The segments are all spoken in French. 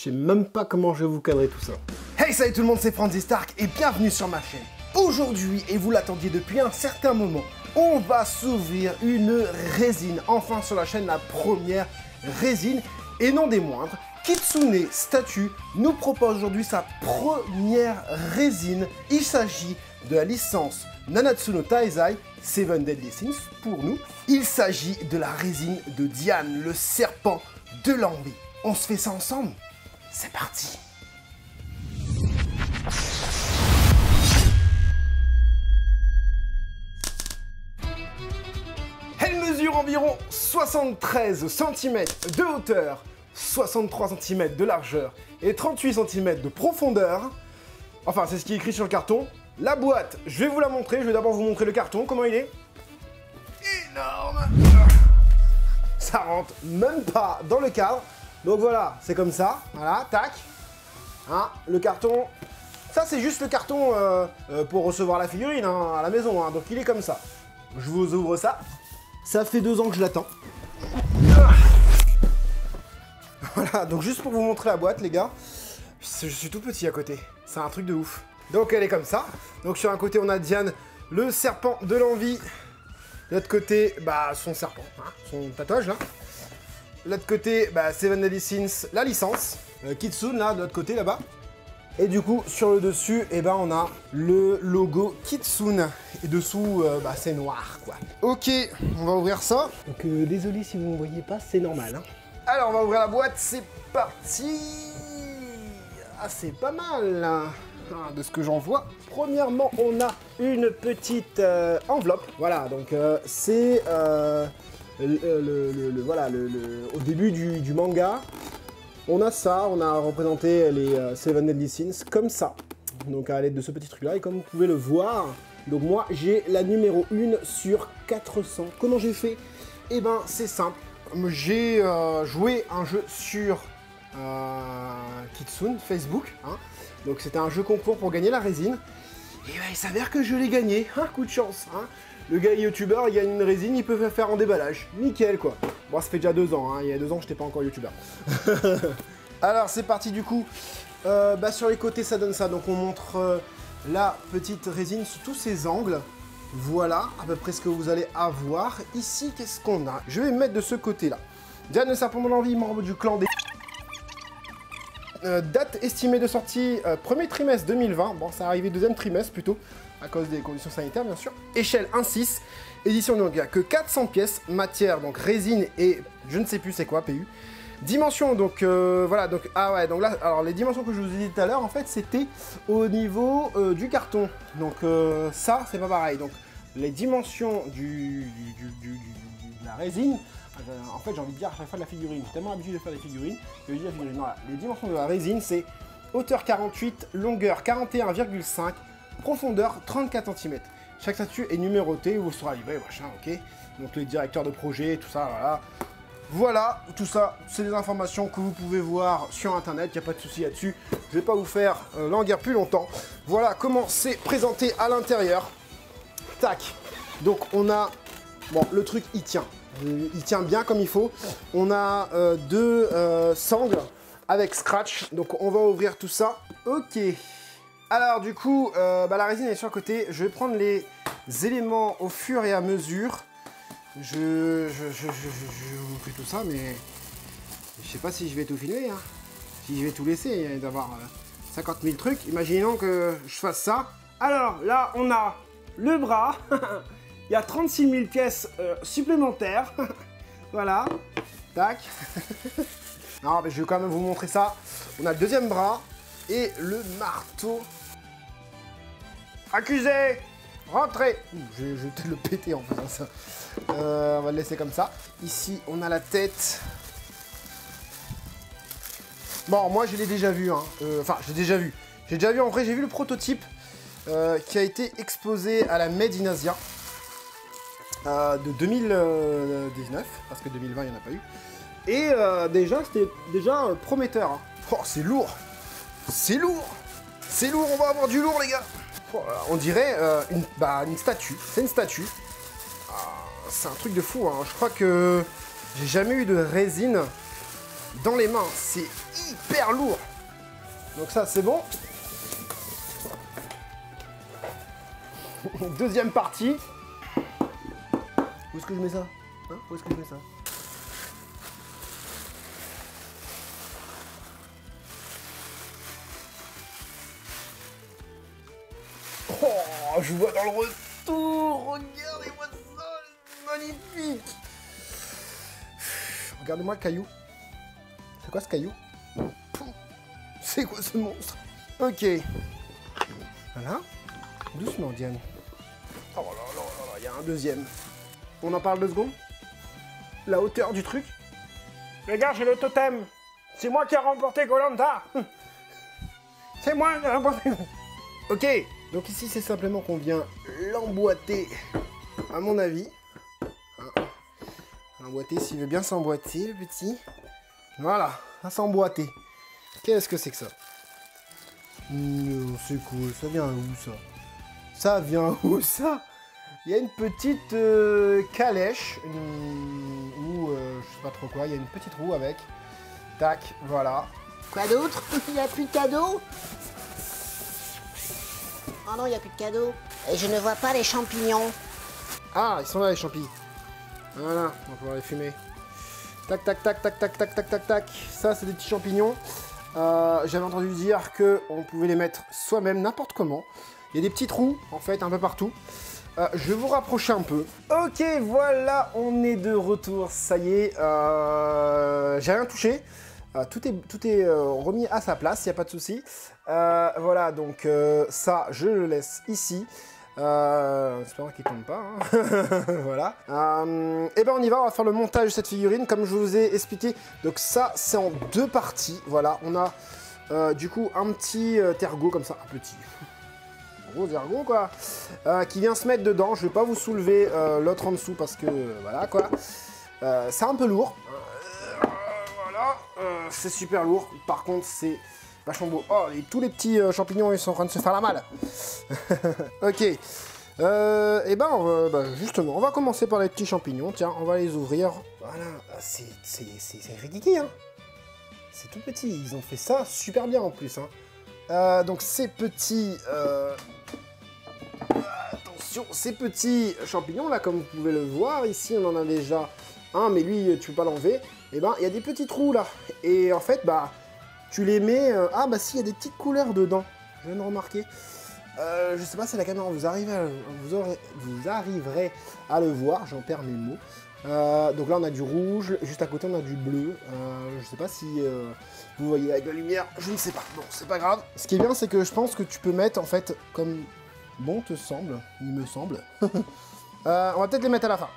sais même pas comment je vais vous cadrer tout ça. Hey, salut tout le monde, c'est Franzy Stark et bienvenue sur ma chaîne. Aujourd'hui, et vous l'attendiez depuis un certain moment, on va s'ouvrir une résine. Enfin sur la chaîne, la première résine, et non des moindres. Kitsune Statue nous propose aujourd'hui sa première résine. Il s'agit de la licence Nanatsu no Taizai, Seven Deadly Sins pour nous. Il s'agit de la résine de Diane, le serpent de l'envie. On se fait ça ensemble? C'est parti! Elle mesure environ 73 cm de hauteur, 63 cm de largeur et 38 cm de profondeur. Enfin, c'est ce qui est écrit sur le carton. La boîte, je vais vous la montrer. Je vais d'abord vous montrer le carton, comment il est. Énorme! Ça rentre même pas dans le cadre. Donc voilà, c'est comme ça. Voilà, tac. Hein, le carton. Ça, c'est juste le carton pour recevoir la figurine hein, à la maison. Hein. Donc il est comme ça. Je vous ouvre ça. Ça fait 2 ans que je l'attends. Voilà, donc juste pour vous montrer la boîte, les gars. Je suis tout petit à côté. C'est un truc de ouf. Donc elle est comme ça. Donc sur un côté, on a Diane, le serpent de l'envie. De l'autre côté, bah, son serpent, hein, son tatouage là. De l'autre côté, bah, Seven Deadly Sins, la licence. Kitsune là, de l'autre côté là-bas. Et du coup, sur le dessus, eh ben, on a le logo Kitsune. Et dessous, bah, c'est noir, quoi. Ok, on va ouvrir ça. Donc désolé si vous ne voyez pas, c'est normal. Hein. Alors, on va ouvrir la boîte, c'est parti. Ah, c'est pas mal, hein, de ce que j'en vois. Premièrement, on a une petite enveloppe. Voilà, donc c'est voilà, au début du manga. On a ça, on a représenté les Seven Deadly Sins comme ça. Donc à l'aide de ce petit truc là, et comme vous pouvez le voir, donc moi j'ai la numéro 1 sur 400. Comment j'ai fait? Eh ben c'est simple, j'ai joué un jeu sur Kitsune, Facebook, hein. Donc c'était un jeu concours pour gagner la résine. Et ben, il s'avère que je l'ai gagné, un coup de chance. Hein. Le gars youtubeur, il gagne une résine, il peut faire en déballage. Nickel quoi. Bon, ça fait déjà 2 ans, hein. Il y a 2 ans, j'étais pas encore youtubeur. Alors, c'est parti du coup. Bah, sur les côtés, ça donne ça. Donc, on montre la petite résine sous tous ses angles. Voilà, à peu près ce que vous allez avoir. Ici, qu'est-ce qu'on a? Je vais me mettre de ce côté-là. Diane, le serpent de l'envie, membre du clan des... date estimée de sortie, premier trimestre 2020. Bon, ça arrivé deuxième trimestre plutôt, à cause des conditions sanitaires, bien sûr. Échelle 1,6. Édition, donc il n'y a que 400 pièces. Matière, donc résine et je ne sais plus c'est quoi, PU. Dimension, donc voilà, donc ah ouais, donc là, alors les dimensions que je vous ai dit tout à l'heure, en fait, c'était au niveau du carton. Donc ça, c'est pas pareil. Donc les dimensions de la résine, en fait, j'ai envie de dire à chaque fois de la figurine. J'ai tellement l'habitude de faire des figurines que je dis la figurine. Voilà, les dimensions de la résine, c'est hauteur 48, longueur 41,5, profondeur 34 cm. Chaque statue est numérotée, vous sera livré, machin, ok. Donc les directeurs de projet, tout ça, voilà. Voilà, tout ça, c'est des informations que vous pouvez voir sur internet, il n'y a pas de souci là-dessus. Je vais pas vous faire languir plus longtemps. Voilà comment c'est présenté à l'intérieur. Tac. Donc on a... Bon, le truc, il tient. Il tient bien comme il faut. On a 2 sangles avec scratch. Donc on va ouvrir tout ça. Ok. Alors du coup, bah, la résine est sur le côté. Je vais prendre les éléments au fur et à mesure. Je vous fais tout ça, mais je sais pas si je vais tout filmer. Hein. Si je vais tout laisser, il va y avoir 50 000 trucs. Imaginons que je fasse ça. Alors là, on a le bras. Il y a 36 000 pièces supplémentaires. Voilà. Tac. Non, mais je vais quand même vous montrer ça. On a le deuxième bras et le marteau. Accusé! Rentrez! Je vais te le péter en faisant ça. On va le laisser comme ça. Ici, on a la tête. Bon, moi, je l'ai déjà vu. Hein. Enfin, j'ai déjà vu. J'ai déjà vu, en vrai, j'ai vu le prototype qui a été exposé à la Made in Asia de 2019, parce que 2020, il n'y en a pas eu. Et déjà, c'était déjà prometteur. Hein. Oh, c'est lourd! C'est lourd! C'est lourd, on va avoir du lourd, les gars! On dirait une statue. C'est une statue. C'est un truc de fou. Hein. Je crois que j'ai jamais eu de résine dans les mains, c'est hyper lourd. Donc ça, c'est bon. Deuxième partie. Où est-ce que je mets ça, hein? Où est-ce que je mets ça? Oh, je vois dans le retour. Regardez-moi ça, magnifique. Regardez-moi le caillou. C'est quoi ce caillou? C'est quoi ce monstre? Ok. Voilà. Doucement, Diane. Oh là là là là, il y a un deuxième. On en parle 2 secondes? La hauteur du truc? Les gars, j'ai le totem. C'est moi qui ai remporté Koh-Lanta. C'est moi qui ai remporté. Ok. Donc ici, c'est simplement qu'on vient l'emboîter, à mon avis. Emboîter, s'il veut bien s'emboîter, le petit. Voilà, à s'emboîter. Qu'est-ce que c'est que ça? C'est cool, ça vient où ça? Ça vient où ça? Il y a une petite calèche, ou je sais pas trop quoi, il y a une petite roue avec. Tac, voilà. Quoi d'autre? Il n'y a plus de cadeaux? Oh non, il n'y a plus de cadeaux. Et je ne vois pas les champignons. Ah, ils sont là les champis. Voilà, on va pouvoir les fumer. Tac, tac, tac, tac, tac, tac, tac, tac, tac. Ça, c'est des petits champignons. J'avais entendu dire qu'on pouvait les mettre soi-même, n'importe comment. Il y a des petits trous, en fait, un peu partout. Je vais vous rapprocher un peu. Ok, voilà, on est de retour. Ça y est, j'ai rien touché. Tout est remis à sa place, il n'y a pas de souci. Voilà, donc ça, je le laisse ici. J'espère qu'il ne tombe pas. Hein. Voilà. Et ben on y va, on va faire le montage de cette figurine, comme je vous ai expliqué. Donc ça, c'est en 2 parties. Voilà, on a du coup un petit tergot comme ça, un petit gros ergot quoi, qui vient se mettre dedans. Je vais pas vous soulever l'autre en dessous parce que voilà quoi. C'est un peu lourd. Voilà, c'est super lourd. Par contre, c'est vachement beau. Oh, et tous les petits champignons, ils sont en train de se faire la malle. Ok. Et ben, justement, on va commencer par les petits champignons. Tiens, on va les ouvrir. Voilà, c'est rigidi, hein. C'est tout petit. Ils ont fait ça super bien en plus, hein. Donc ces petits... attention, ces petits champignons là, comme vous pouvez le voir, ici on en a déjà un, mais lui tu peux pas l'enlever. Et ben il y a des petits trous là, et en fait bah tu les mets... ah bah si, il y a des petites couleurs dedans, je viens de remarquer. Je sais pas si la caméra vous arriverez à le voir, j'en perds mes mots. Donc là on a du rouge, juste à côté on a du bleu. Je sais pas si vous voyez avec la lumière, je ne sais pas. Bon, c'est pas grave. Ce qui est bien, c'est que je pense que tu peux mettre en fait comme bon te semble, il me semble. On va peut-être les mettre à la fin.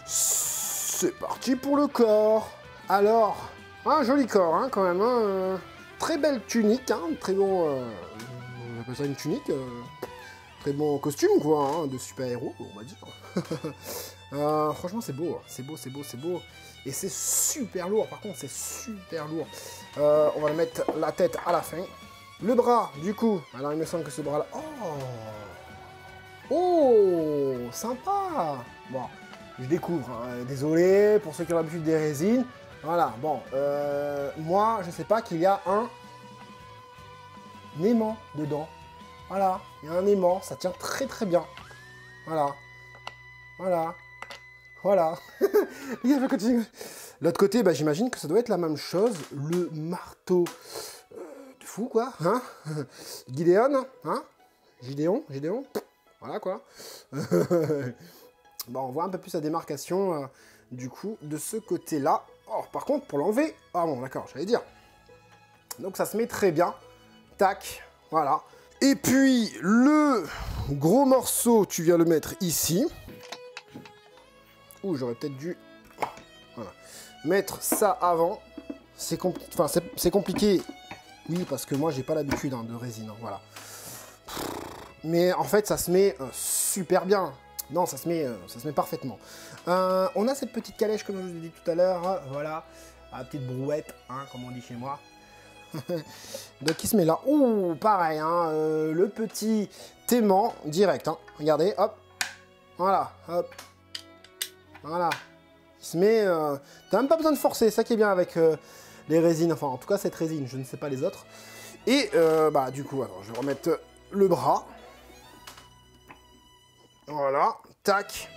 C'est parti pour le corps. Alors, un joli corps hein, quand même. Hein, très belle tunique, hein, très bon. On appelle ça une tunique. Très bon costume quoi, hein, de super-héros, on va dire. Franchement c'est beau, c'est beau, c'est beau, c'est beau. Et c'est super lourd, par contre c'est super lourd. On va le mettre la tête à la fin. Le bras, du coup, alors il me semble que ce bras là... Oh, sympa. Bon, je découvre, hein. Désolé pour ceux qui ont l'habitude des résines. Voilà, bon, moi je sais pas qu'il y a un aimant dedans. Voilà, il y a un aimant, ça tient très très bien. Voilà. Voilà. Voilà. L'autre côté, bah, j'imagine que ça doit être la même chose. Le marteau de fou, quoi. Hein, Gideon. Hein, Gideon. Voilà, quoi. Bon, on voit un peu plus la démarcation, du coup, de ce côté-là. Oh, par contre, pour l'enlever... Ah bon, d'accord, j'allais dire. Donc, ça se met très bien. Tac. Voilà. Et puis, le gros morceau, tu viens le mettre ici. Ouh, j'aurais peut-être dû voilà, mettre ça avant. C'est compliqué. Oui, parce que moi, j'ai pas l'habitude hein, de résine. Hein, voilà. Mais en fait, ça se met super bien. Non, ça se met parfaitement. On a cette petite calèche, comme je vous ai dit tout à l'heure. Voilà. La petite brouette, hein, comme on dit chez moi. Donc il se met là. Ouh, pareil, hein, le petit aimant direct. Hein. Regardez, hop. Voilà, hop. Voilà. Il qui se met... T'as même pas besoin de forcer, ça qui est bien avec les résines. Enfin, en tout cas, cette résine, je ne sais pas les autres. Et, bah, du coup, alors, je vais remettre le bras. Voilà, tac.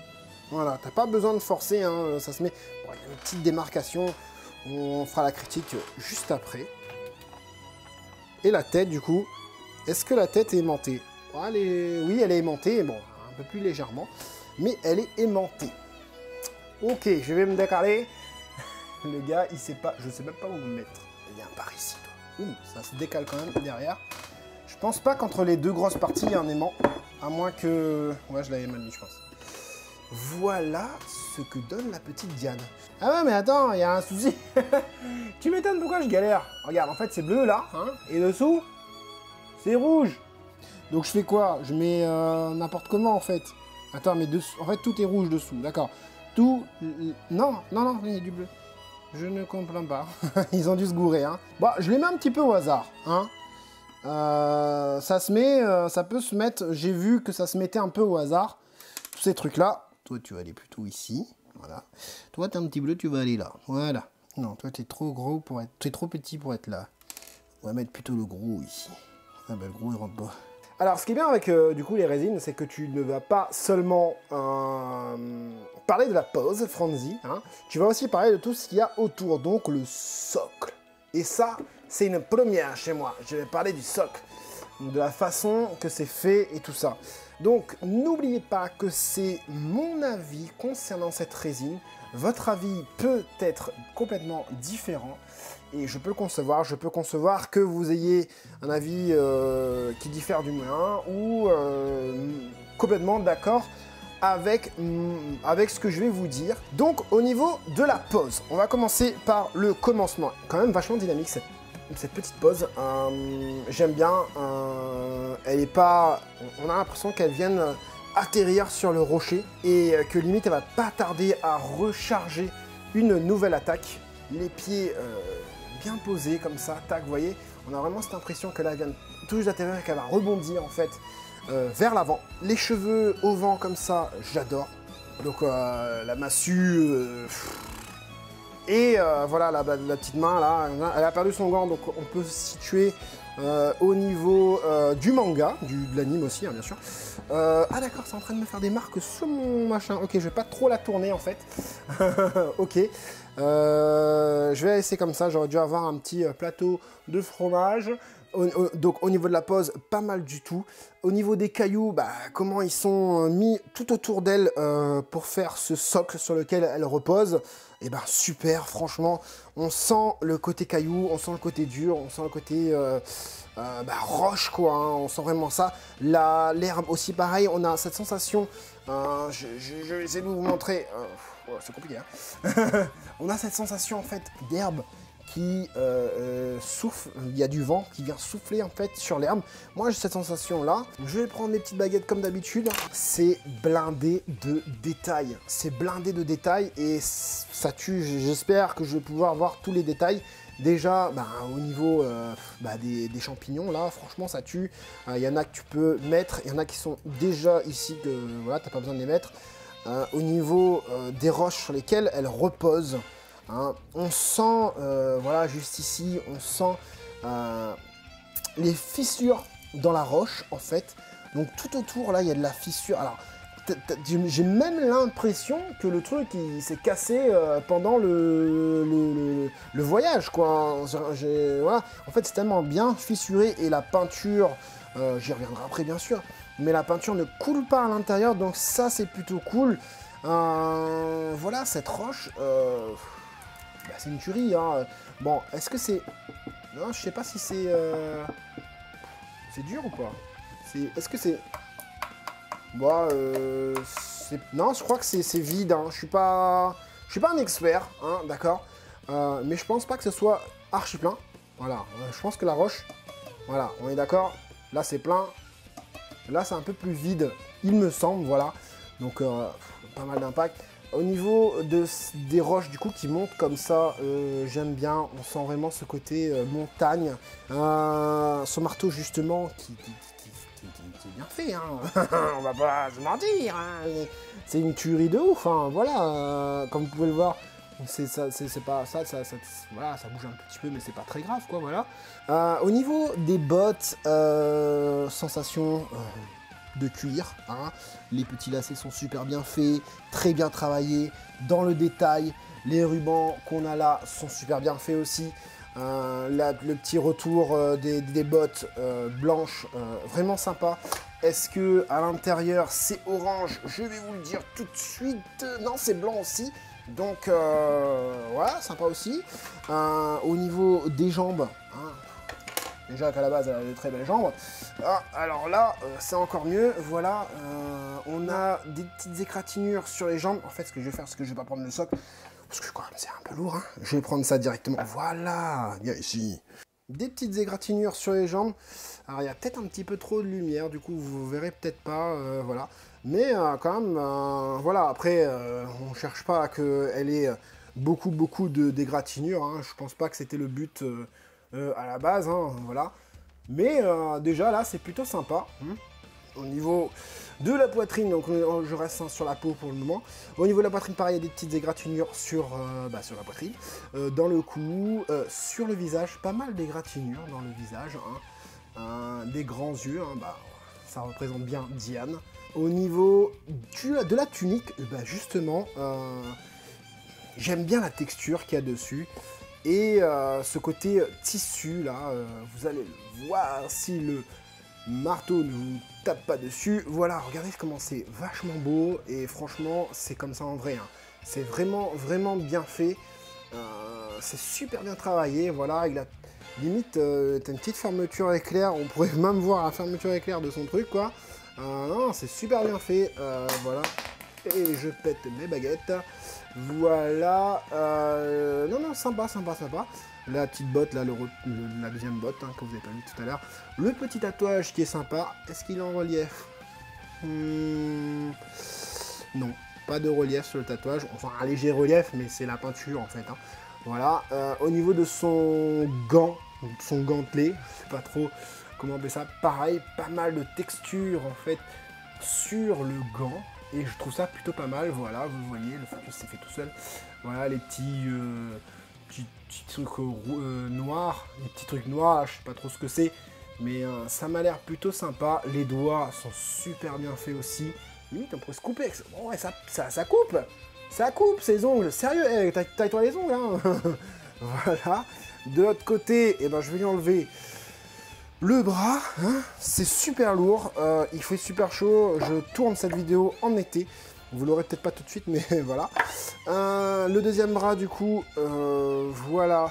Voilà, t'as pas besoin de forcer, hein, ça se met... Bon, il y a une petite démarcation, on fera la critique juste après. Et la tête, du coup, est-ce que la tête est aimantée? Bon, oui, elle est aimantée, bon, un peu plus légèrement, mais elle est aimantée. Ok, je vais me décaler. Le gars, il sait pas, je sais même pas où me mettre. Viens par ici, toi. Ouh, ça se décale quand même derrière. Je pense pas qu'entre les deux grosses parties, il y a un aimant, à moins que... Ouais, je l'avais mal mis, je pense. Voilà ce que donne la petite Diane. Ah ouais, mais attends, il y a un souci. Tu m'étonnes pourquoi je galère. Regarde, en fait, c'est bleu, là, hein, et dessous, c'est rouge. Donc, je fais quoi? Je mets n'importe comment, en fait. Attends, mais dessous... En fait, tout est rouge dessous, d'accord. Tout... Non, non, non, il y a du bleu. Je ne comprends pas. Ils ont dû se gourer, hein. Bon, je les mets un petit peu au hasard, hein. Ça se met... ça peut se mettre... J'ai vu que ça se mettait un peu au hasard. Tous ces trucs-là. Toi, tu vas aller plutôt ici. Voilà. Toi, t'es un petit bleu, tu vas aller là. Voilà. Non, toi, t'es trop gros pour être... T'es trop petit pour être là. On va mettre plutôt le gros ici. Ah ben, le gros, il rentre pas. Alors, ce qui est bien avec, du coup, les résines, c'est que tu ne vas pas seulement parler de la pose, Franzi. Hein, tu vas aussi parler de tout ce qu'il y a autour. Donc, le socle. Et ça, c'est une première chez moi. Je vais parler du socle. De la façon que c'est fait et tout ça. Donc, n'oubliez pas que c'est mon avis concernant cette résine. Votre avis peut être complètement différent et je peux le concevoir. Je peux concevoir que vous ayez un avis qui diffère du mien ou complètement d'accord avec ce que je vais vous dire. Donc, au niveau de la pose, on va commencer par le commencement. Quand même vachement dynamique cette petite pose, j'aime bien, elle est pas... On a l'impression qu'elle vienne atterrir sur le rocher et que limite elle va pas tarder à recharger une nouvelle attaque. Les pieds bien posés comme ça, tac, vous voyez, on a vraiment cette impression que là elle vient tout juste d'atterrir et qu'elle va rebondir en fait vers l'avant. Les cheveux au vent comme ça, j'adore. Donc la massue... Et voilà, la petite main, là, elle a perdu son gant, donc on peut se situer au niveau du manga, de l'anime aussi, hein, bien sûr. Ah d'accord, c'est en train de me faire des marques sur mon machin. Ok, je vais pas trop la tourner, en fait. Ok. Je vais laisser comme ça, j'aurais dû avoir un petit plateau de fromage. Donc au niveau de la pose, pas mal du tout. Au niveau des cailloux, bah, comment ils sont mis tout autour d'elle pour faire ce socle sur lequel elle repose. Et ben super, franchement, on sent le côté caillou, on sent le côté dur, on sent le côté roche quoi, hein, on sent vraiment ça. L'herbe aussi pareil, on a cette sensation, je vais essayer de vous montrer, c'est compliqué hein. On a cette sensation en fait d'herbe qui souffle, il y a du vent qui vient souffler en fait sur l'herbe. Moi j'ai cette sensation là, je vais prendre mes petites baguettes comme d'habitude, c'est blindé de détails, c'est blindé de détails et ça tue, j'espère que je vais pouvoir voir tous les détails. Déjà, au niveau des champignons, là, franchement, ça tue. Il y en a que tu peux mettre, il y en a qui sont déjà ici, que voilà, t'as pas besoin de les mettre. Au niveau des roches sur lesquelles elles reposent, hein, on sent, voilà, juste ici, on sent les fissures dans la roche, en fait. Donc tout autour, là, il y a de la fissure. Alors, j'ai même l'impression que le truc, il s'est cassé pendant le voyage, quoi. Voilà. En fait, c'est tellement bien fissuré et la peinture, j'y reviendrai après, bien sûr, mais la peinture ne coule pas à l'intérieur, donc ça, c'est plutôt cool. Voilà, cette roche... c'est une tuerie, hein. Bon, est-ce que c'est... Non, je sais pas si c'est... C'est dur ou pas? Est-ce que c'est... Bon, non, je crois que c'est vide, hein. Je suis pas un expert, hein, d'accord. Mais je pense pas que ce soit archi plein. Voilà, je pense que la roche... Voilà, on est d'accord. Là, c'est plein. Là, c'est un peu plus vide, il me semble, voilà. Donc, pas mal d'impact. Au niveau des roches du coup qui montent comme ça, j'aime bien, on sent vraiment ce côté montagne. Ce marteau justement qui c'est bien fait, hein. On va pas se mentir, hein. C'est une tuerie de ouf, hein. Voilà, comme vous pouvez le voir, c'est pas ça, voilà, ça bouge un petit peu, mais c'est pas très grave, quoi, voilà. Au niveau des bottes, sensation de cuir, hein. Les petits lacets sont super bien faits, très bien travaillés, dans le détail. Les rubans qu'on a là sont super bien faits aussi. Le petit retour des bottes blanches, vraiment sympa. Est-ce que à l'intérieur c'est orange? Je vais vous le dire tout de suite. Non, c'est blanc aussi. Donc voilà, sympa aussi. Au niveau des jambes, hein, déjà qu'à la base elle a de très belles jambes. Alors là, c'est encore mieux. Voilà, on a des petites égratignures sur les jambes. En fait, ce que je vais faire, c'est que je vais pas prendre le socle. Parce que quand même c'est un peu lourd, hein. Je vais prendre ça directement. Voilà, viens ici. Des petites égratignures sur les jambes. Alors il y a peut-être un petit peu trop de lumière, du coup vous verrez peut-être pas, voilà. Mais quand même, voilà, après on cherche pas à qu'elle ait beaucoup d'égratignures, hein. Je pense pas que c'était le but à la base, hein, voilà. Mais déjà là c'est plutôt sympa. Hein. Au niveau de la poitrine, donc je reste sur la peau pour le moment. Au niveau de la poitrine, pareil, il y a des petites égratignures sur la poitrine, dans le cou, sur le visage, pas mal d'égratignures dans le visage, hein. Des grands yeux, hein, ça représente bien Diane. Au niveau de la tunique, justement, j'aime bien la texture qu'il y a dessus. Et ce côté tissu là, vous allez voir si le marteau ne vous tape pas dessus. Voilà, regardez comment c'est vachement beau et franchement c'est comme ça en vrai, hein. C'est vraiment bien fait, c'est super bien travaillé. Voilà, il a limite t'as une petite fermeture éclair, on pourrait même voir la fermeture éclair de son truc, quoi. Non, c'est super bien fait. Voilà, et je pète mes baguettes. Voilà, non, sympa. La petite botte, là, la deuxième botte, hein, que vous avez pas vu tout à l'heure. Le petit tatouage qui est sympa. Est-ce qu'il est en relief? Non, pas de relief sur le tatouage. Enfin, un léger relief, mais c'est la peinture, en fait, hein. Voilà, au niveau de son gant, son gantelet, je sais pas trop comment appeler ça. Pareil, pas mal de texture, en fait, sur le gant. Et je trouve ça plutôt pas mal. Voilà, vous voyez, le focus s'est fait tout seul. Voilà, les petits trucs noirs, les petits trucs noirs, je sais pas trop ce que c'est, mais ça m'a l'air plutôt sympa. Les doigts sont super bien faits aussi. Limite, on pourrait se couper avec ça. Oh, ouais, ça coupe ces ongles. Sérieux, hey, taille-toi les ongles, hein. Voilà. De l'autre côté, je vais lui enlever le bras, hein. C'est super lourd, il fait super chaud. Je tourne cette vidéo en été. Vous l'aurez peut-être pas tout de suite, mais voilà. Le deuxième bras, du coup, voilà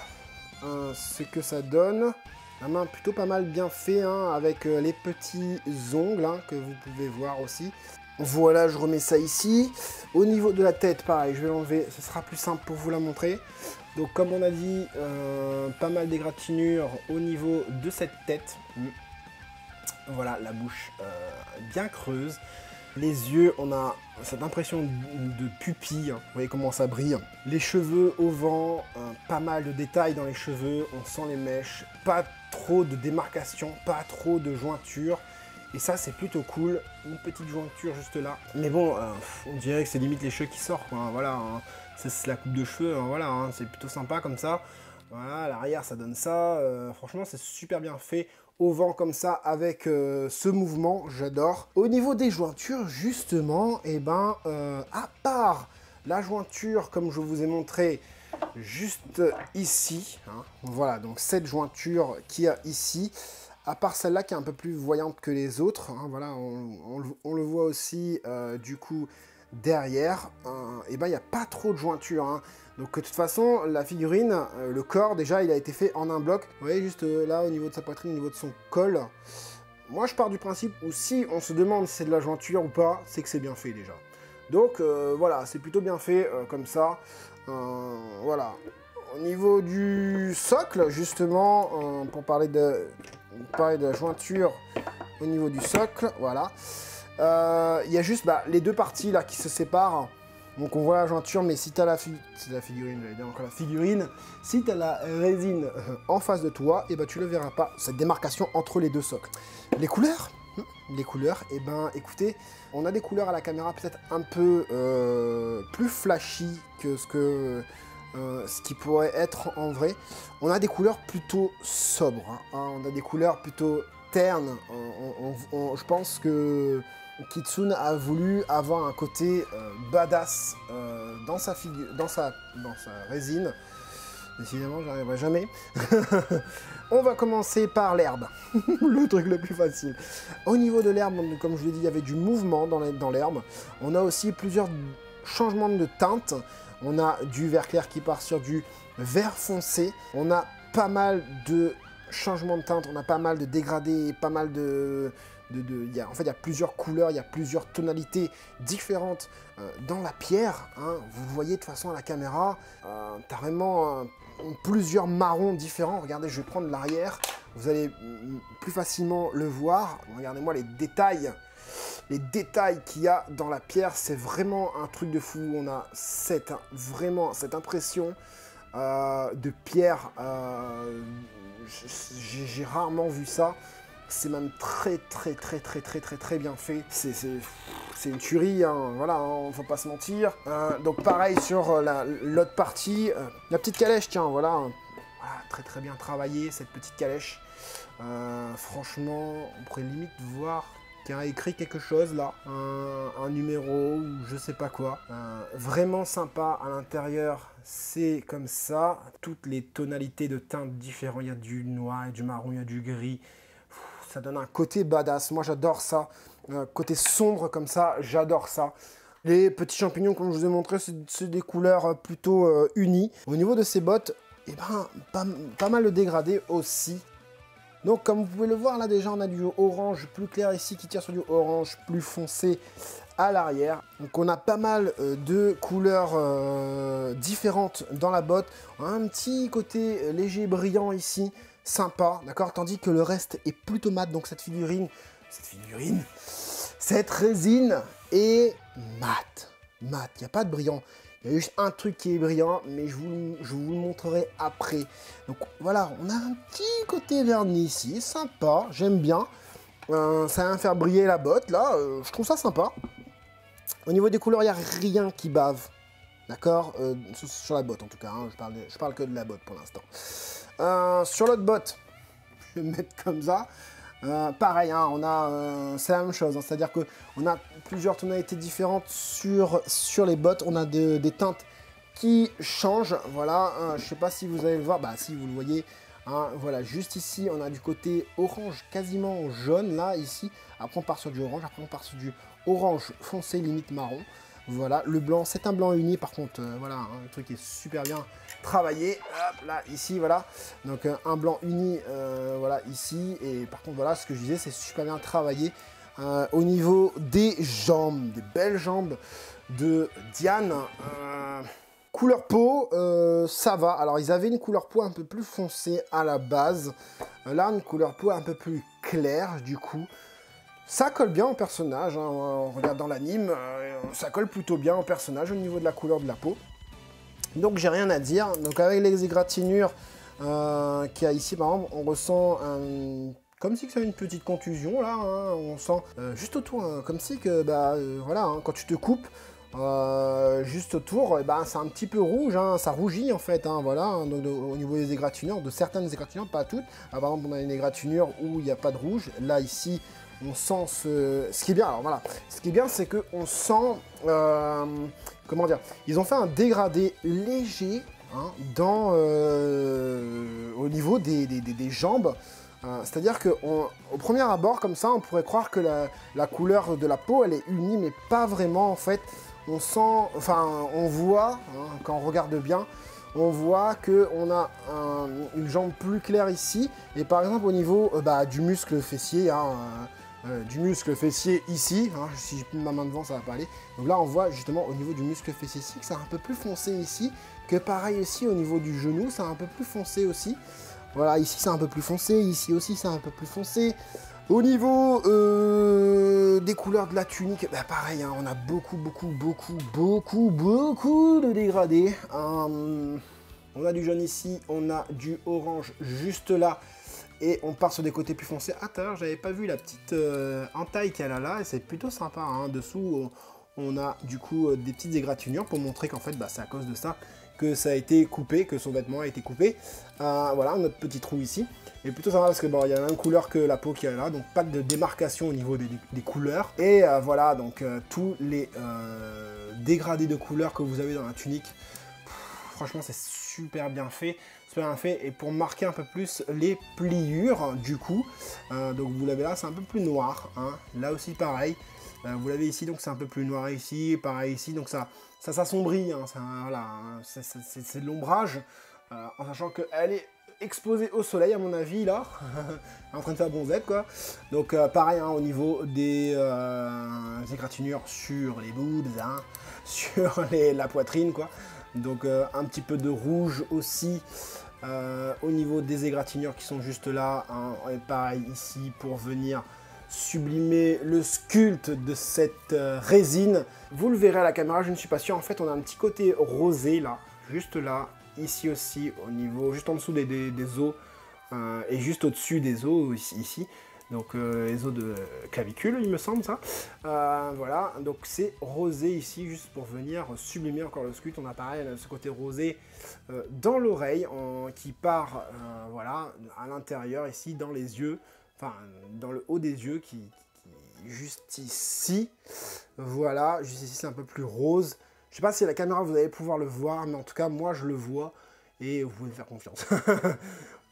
ce que ça donne. La main plutôt pas mal bien fait, hein, avec les petits ongles, hein, que vous pouvez voir aussi. Voilà, je remets ça ici. Au niveau de la tête, pareil, je vais l'enlever. Ce sera plus simple pour vous la montrer. Donc, comme on a dit, pas mal d'égratignures au niveau de cette tête. Voilà, la bouche bien creuse. Les yeux, on a cette impression de pupille, hein. Vous voyez comment ça brille. Les cheveux au vent, pas mal de détails dans les cheveux, on sent les mèches, pas trop de démarcation, pas trop de jointure. Et ça, c'est plutôt cool. Une petite jointure juste là. Mais bon, on dirait que c'est limite les cheveux qui sortent, quoi. Voilà, hein. C'est la coupe de cheveux, hein. Voilà, hein. C'est plutôt sympa comme ça. Voilà, à l'arrière, ça donne ça. Franchement, c'est super bien fait. Au vent comme ça, avec ce mouvement, j'adore. Au niveau des jointures, justement, à part la jointure, comme je vous ai montré juste ici, hein, voilà, donc cette jointure qu'il y a ici, à part celle-là qui est un peu plus voyante que les autres, hein, voilà, on le voit aussi, du coup, derrière, il n'y a pas trop de jointure, hein. Donc de toute façon, la figurine, le corps, déjà, il a été fait en un bloc. Vous voyez, juste là, au niveau de sa poitrine, au niveau de son col. Moi, je pars du principe où si on se demande si c'est de la jointure ou pas, c'est que c'est bien fait déjà. Donc voilà, c'est plutôt bien fait comme ça. Voilà. Au niveau du socle, justement, pour parler de la jointure au niveau du socle, voilà. Il y a juste les deux parties là qui se séparent. Donc on voit la jointure, mais si tu as la figurine, j'allais dire encore la figurine, si tu as la résine en face de toi, tu ne le verras pas, cette démarcation entre les deux socles. Les couleurs, les couleurs, et ben écoutez, on a des couleurs à la caméra peut-être un peu plus flashy que ce qui pourrait être en vrai. On a des couleurs plutôt sobres, hein. On a des couleurs plutôt ternes. Je pense que Kitsune a voulu avoir un côté badass dans sa résine. Décidément, j'y arriverai jamais. On va commencer par l'herbe, le truc le plus facile. Au niveau de l'herbe, comme je vous l'ai dit, il y avait du mouvement dans l'herbe. On a aussi plusieurs changements de teinte. On a du vert clair qui part sur du vert foncé. On a pas mal de changements de teinte, on a pas mal de dégradés, pas mal en fait, il y a plusieurs couleurs, il y a plusieurs tonalités différentes dans la pierre. Hein. Vous le voyez de toute façon à la caméra, tu as vraiment plusieurs marrons différents. Regardez, je vais prendre l'arrière, vous allez plus facilement le voir. Regardez-moi les détails qu'il y a dans la pierre, c'est vraiment un truc de fou. On a vraiment cette impression de pierre. J'ai rarement vu ça. C'est même très bien fait. C'est une tuerie, hein. Voilà, hein, faut pas se mentir. Donc pareil sur l'autre partie, la petite calèche, tiens, voilà, voilà, très bien travaillé cette petite calèche. Franchement, on pourrait limite voir qu'il y a écrit quelque chose là, un numéro ou je sais pas quoi. Vraiment sympa à l'intérieur, c'est comme ça. Toutes les tonalités de teintes différentes, il y a du noir, il y a du marron, il y a du gris. Ça donne un côté badass, moi j'adore ça. Côté sombre comme ça, j'adore ça. Les petits champignons, comme je vous ai montré, c'est des couleurs plutôt unies. Au niveau de ces bottes, eh ben, pas mal de dégradés aussi. Donc comme vous pouvez le voir là déjà, on a du orange plus clair ici qui tire sur du orange plus foncé à l'arrière. Donc on a pas mal de couleurs différentes dans la botte. On a un petit côté léger brillant ici. Sympa, d'accord, tandis que le reste est plutôt mat, donc cette résine est mat, il n'y a pas de brillant, il y a juste un truc qui est brillant, mais je vous le montrerai après. Donc voilà, on a un petit côté vernis ici, sympa, j'aime bien, ça va faire briller la botte, là, je trouve ça sympa. Au niveau des couleurs, il n'y a rien qui bave, d'accord, sur la botte en tout cas, hein, je parle que de la botte pour l'instant. Sur l'autre botte, je vais mettre comme ça. Pareil, hein, c'est la même chose, hein, c'est-à-dire qu'on a plusieurs tonalités différentes sur les bottes. On a des teintes qui changent. Voilà, je ne sais pas si vous allez le voir. Bah, si vous le voyez. Hein, voilà, juste ici, on a du côté orange, quasiment jaune, là, ici. Après, on part sur du orange. Après, on part sur du orange foncé, limite marron. Voilà, le blanc, c'est un blanc uni, par contre, voilà, hein, le truc est super bien travaillé. Hop, là, ici, voilà. Donc, un blanc uni, voilà, ici. Et par contre, voilà, ce que je disais, c'est super bien travaillé au niveau des jambes, des belles jambes de Diane. Couleur peau, ça va. Alors, ils avaient une couleur peau un peu plus foncée à la base. Là, une couleur peau un peu plus claire, du coup. Ça colle bien au personnage, hein. On regarde dans l'anime, ça colle plutôt bien au personnage au niveau de la couleur de la peau. Donc j'ai rien à dire. Donc avec les égratignures qu'il y a ici, par exemple, on ressent comme si c'est une petite contusion là, hein. On sent juste autour, hein, comme si que, voilà, hein, quand tu te coupes, juste autour, c'est un petit peu rouge, hein, ça rougit en fait, hein, voilà, hein, donc, au niveau des égratignures, de certaines égratignures, pas toutes. Par exemple, on a une égratignure où il n'y a pas de rouge, là ici, on sent ce qui est bien, alors voilà, ce qui est bien, c'est qu'on sent, comment dire, ils ont fait un dégradé léger, hein, au niveau des jambes. C'est-à-dire qu'au premier abord, comme ça, on pourrait croire que la couleur de la peau, elle est unie, mais pas vraiment, en fait. On sent, enfin, on voit, hein, quand on regarde bien, on voit qu'on a une jambe plus claire ici, et par exemple, au niveau du muscle fessier, hein, ici, hein, si j'ai plus ma main devant, ça va pas aller. Donc là, on voit justement au niveau du muscle fessier ici, que c'est un peu plus foncé ici, que pareil ici, au niveau du genou, c'est un peu plus foncé aussi. Voilà, ici c'est un peu plus foncé, ici aussi c'est un peu plus foncé. Au niveau des couleurs de la tunique, pareil, hein, on a beaucoup de dégradés. On a du jaune ici, on a du orange juste là. Et on part sur des côtés plus foncés. Ah, tout à l'heure, j'avais pas vu la petite entaille qu'elle a là, et c'est plutôt sympa, hein. Dessous, on a du coup des petites égratignures pour montrer qu'en fait, bah, c'est à cause de ça que ça a été coupé, que son vêtement a été coupé. Voilà, notre petit trou ici. Et plutôt sympa parce que bon, il y a la même couleur que la peau qu'il y a là, donc pas de démarcation au niveau des couleurs. Et voilà, donc tous les dégradés de couleurs que vous avez dans la tunique, franchement, c'est super bien fait. Super bien fait. Et pour marquer un peu plus les pliures, du coup, donc vous l'avez là, c'est un peu plus noir. Hein. Là aussi, pareil. Vous l'avez ici, donc c'est un peu plus noir ici. Pareil ici, donc ça s'assombrit. Hein. Voilà, c'est de l'ombrage. En sachant qu'elle est exposée au soleil, à mon avis, là. En train de faire bonzette, quoi. Donc, pareil, hein, au niveau des égratignures sur les boobs, hein, sur la poitrine, quoi. Donc un petit peu de rouge aussi au niveau des égratignures qui sont juste là, hein, et pareil ici pour venir sublimer le sculpte de cette résine. Vous le verrez à la caméra, je ne suis pas sûr, en fait on a un petit côté rosé là, juste là, ici aussi au niveau, juste en dessous des os et juste au-dessus des os ici. Donc les os de clavicule, il me semble, ça. Voilà, donc c'est rosé ici, juste pour venir sublimer encore le sculpte. On a pareil, ce côté rosé dans l'oreille, qui part, voilà, à l'intérieur, ici, dans les yeux, enfin, dans le haut des yeux, qui juste ici. Voilà, juste ici, c'est un peu plus rose. Je sais pas si à la caméra, vous allez pouvoir le voir, mais en tout cas, moi, je le vois, et vous pouvez me faire confiance.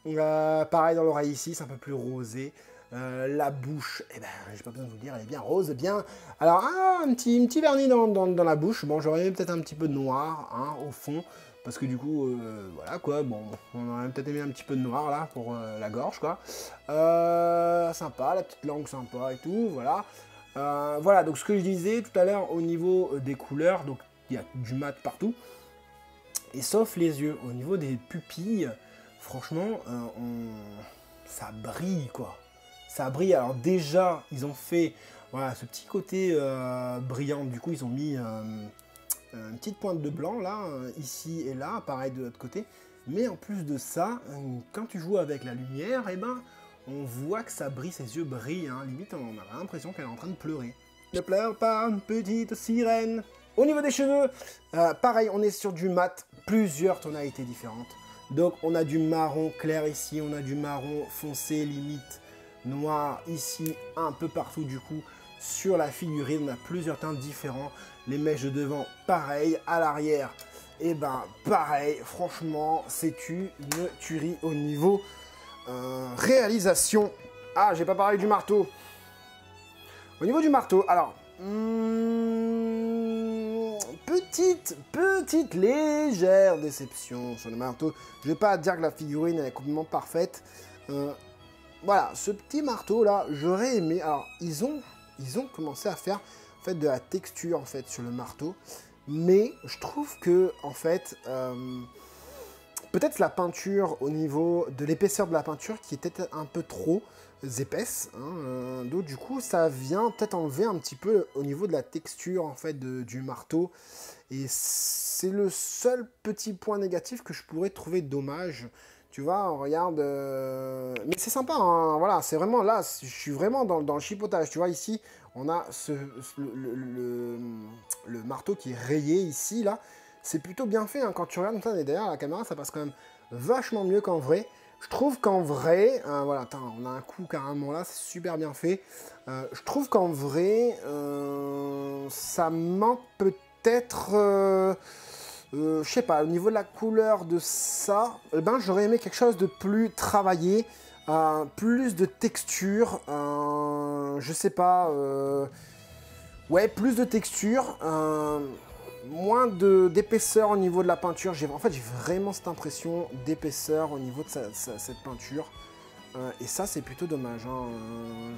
Pareil dans l'oreille ici, c'est un peu plus rosé. La bouche, eh ben, j'ai pas besoin de vous le dire, elle est bien rose, bien. Alors, un petit vernis dans la bouche. Bon, j'aurais aimé peut-être un petit peu de noir, hein, au fond, parce que du coup, voilà quoi. Bon, on aurait peut-être aimé un petit peu de noir là pour la gorge, quoi. Sympa, la petite langue sympa et tout, voilà. Voilà, donc ce que je disais tout à l'heure au niveau des couleurs, donc il y a du mat partout, et sauf les yeux. Au niveau des pupilles, franchement, ça brille, quoi. Ça brille. Alors déjà, ils ont fait voilà, ce petit côté brillant. Du coup, ils ont mis une petite pointe de blanc, là, ici et là, pareil de l'autre côté. Mais en plus de ça, quand tu joues avec la lumière, eh ben, on voit que ça brille, ses yeux brillent. Hein. Limite, on a l'impression qu'elle est en train de pleurer. Ne pleure pas, petite sirène. Au niveau des cheveux, pareil, on est sur du mat, plusieurs tonalités différentes. Donc, on a du marron clair ici, on a du marron foncé, limite noir ici, un peu partout du coup. Sur la figurine, on a plusieurs teintes différents. Les mèches de devant, pareil. À l'arrière, et ben pareil. Franchement, c'est une tuerie au niveau réalisation. Ah, j'ai pas parlé du marteau. Au niveau du marteau, alors... petite légère déception sur le marteau. Je vais pas dire que la figurine est complètement parfaite. Voilà, ce petit marteau là, j'aurais aimé. Alors, ils ont commencé à faire en fait de la texture en fait sur le marteau, mais je trouve que en fait, peut-être la peinture au niveau de l'épaisseur de la peinture qui était un peu trop épaisse. Hein, donc du coup, ça vient peut-être enlever un petit peu au niveau de la texture en fait du marteau. Et c'est le seul petit point négatif que je pourrais trouver dommage. Tu vois, on regarde... Mais c'est sympa, hein, voilà, c'est vraiment là, je suis vraiment dans le chipotage. Tu vois, ici, on a le marteau qui est rayé ici, là. C'est plutôt bien fait, hein, quand tu regardes ça, et derrière la caméra, ça passe quand même vachement mieux qu'en vrai. Je trouve qu'en vrai... voilà, attends, on a un coup carrément là, c'est super bien fait. Je trouve qu'en vrai, ça manque peut-être... je sais pas, au niveau de la couleur de ça, eh ben, j'aurais aimé quelque chose de plus travaillé, plus de texture, je sais pas, ouais, plus de texture, moins d'épaisseur au niveau de la peinture. En fait, j'ai vraiment cette impression d'épaisseur au niveau de cette peinture, et ça, c'est plutôt dommage. Hein.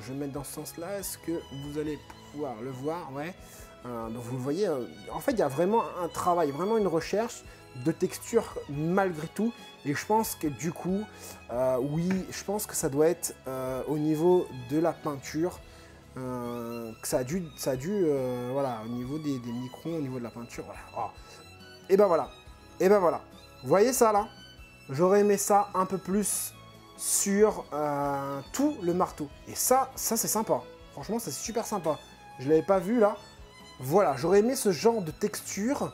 Je vais mettre dans ce sens-là, est-ce que vous allez pouvoir le voir? Ouais. Donc vous le voyez, en fait il y a vraiment un travail, vraiment une recherche de texture malgré tout, et je pense que du coup, oui, je pense que ça doit être au niveau de la peinture, que ça a dû voilà, au niveau des microns, au niveau de la peinture, voilà. Oh. Et ben voilà, vous voyez ça là, j'aurais aimé ça un peu plus sur tout le marteau. Et ça c'est sympa. Franchement, c'est super sympa. Je l'avais pas vu là. Voilà, j'aurais aimé ce genre de texture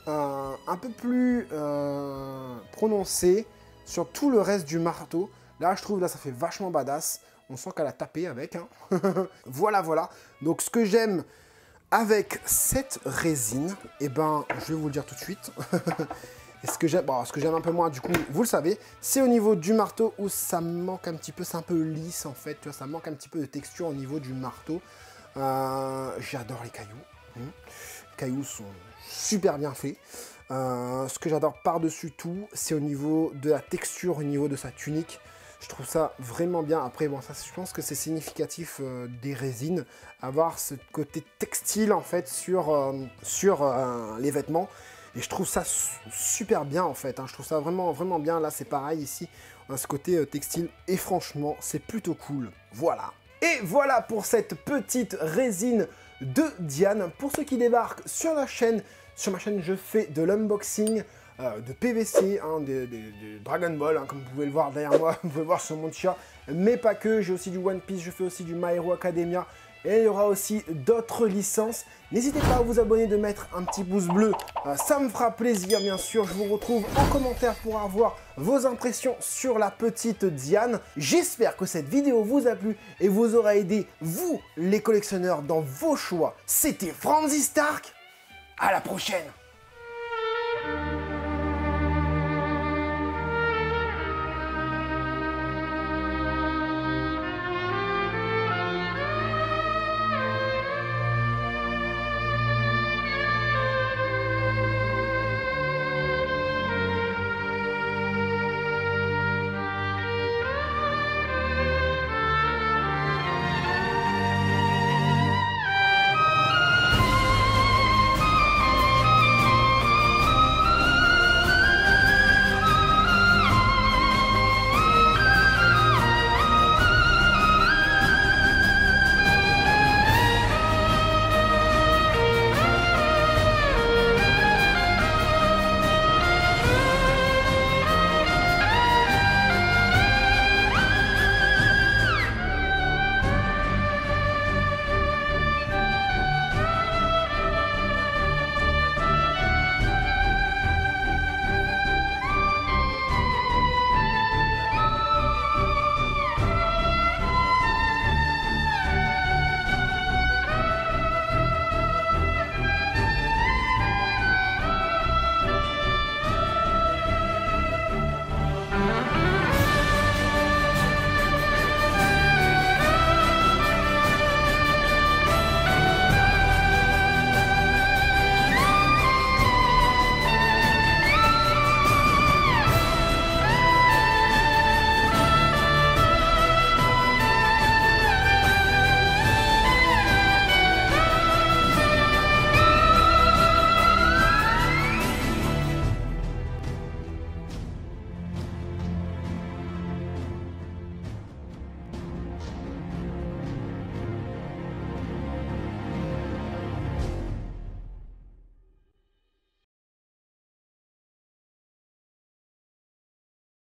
un peu plus prononcée sur tout le reste du marteau. Là, je trouve, là, ça fait vachement badass. On sent qu'elle a tapé avec. Hein. Voilà, voilà. Donc, ce que j'aime avec cette résine, eh ben, je vais vous le dire tout de suite. Et ce que j'aime un peu moins, du coup, vous le savez, c'est au niveau du marteau où ça manque un petit peu, c'est un peu lisse en fait. Tu vois, ça manque un petit peu de texture au niveau du marteau. J'adore les cailloux. Les cailloux sont super bien faits. Ce que j'adore par-dessus tout, c'est au niveau de la texture, au niveau de sa tunique. Je trouve ça vraiment bien. Après, bon, ça, je pense que c'est significatif des résines, avoir ce côté textile en fait sur les vêtements. Et je trouve ça super bien en fait. Hein. Je trouve ça vraiment, vraiment bien. Là, c'est pareil ici, on a ce côté textile. Et franchement, c'est plutôt cool. Voilà. Et voilà pour cette petite résine de Diane. Pour ceux qui débarquent sur la chaîne, sur ma chaîne, je fais de l'unboxing de PVC, hein, de Dragon Ball, hein, comme vous pouvez le voir derrière moi, vous pouvez le voir sur mon chat, mais pas que, j'ai aussi du One Piece, je fais aussi du My Hero Academia, et il y aura aussi d'autres licences. N'hésitez pas à vous abonner, de mettre un petit pouce bleu, ça me fera plaisir bien sûr. Je vous retrouve en commentaire pour avoir vos impressions sur la petite Diane. J'espère que cette vidéo vous a plu et vous aura aidé, vous les collectionneurs, dans vos choix. C'était Franzy Stark, à la prochaine.